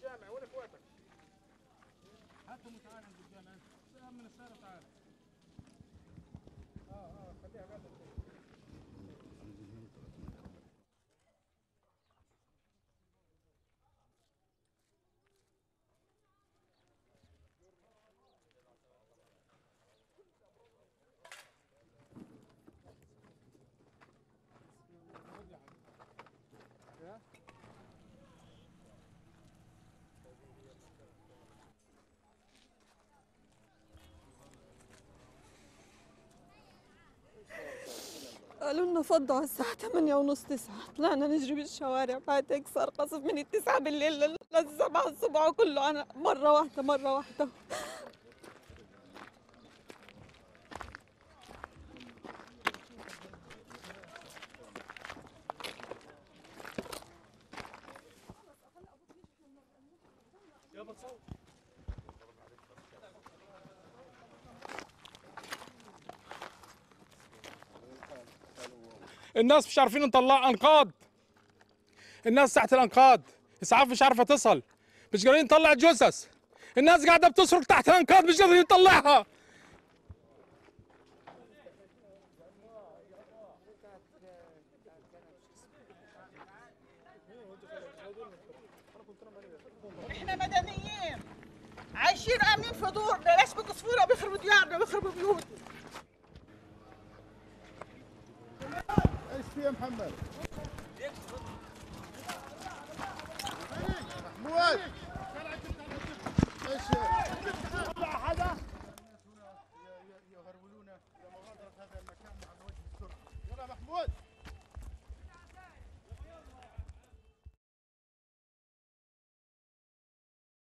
الجامع وين اخواتك؟ هاتهم وتعال عند الجامع سلام من السيارة وتعال. خليها قاعدة. قالوا لنا فضوا على الساعة 8:30 9، طلعنا نجري بالشوارع بعد هيك صار قصف من 9 بالليل لل7 الصبح وكله أنا مرة واحدة. الناس مش عارفين نطلع انقاض، الناس تحت الانقاض، اسعاف مش عارفه تصل، مش قادرين نطلع جثث، الناس قاعده بتصرخ تحت الانقاض مش قادرين نطلعها. احنا مدنيين عايشين امنين في دورنا، ليش بقصفونا بيخربوا ديارنا بيخربوا بيوتنا؟ ايش في يا محمد؟ محمود ايش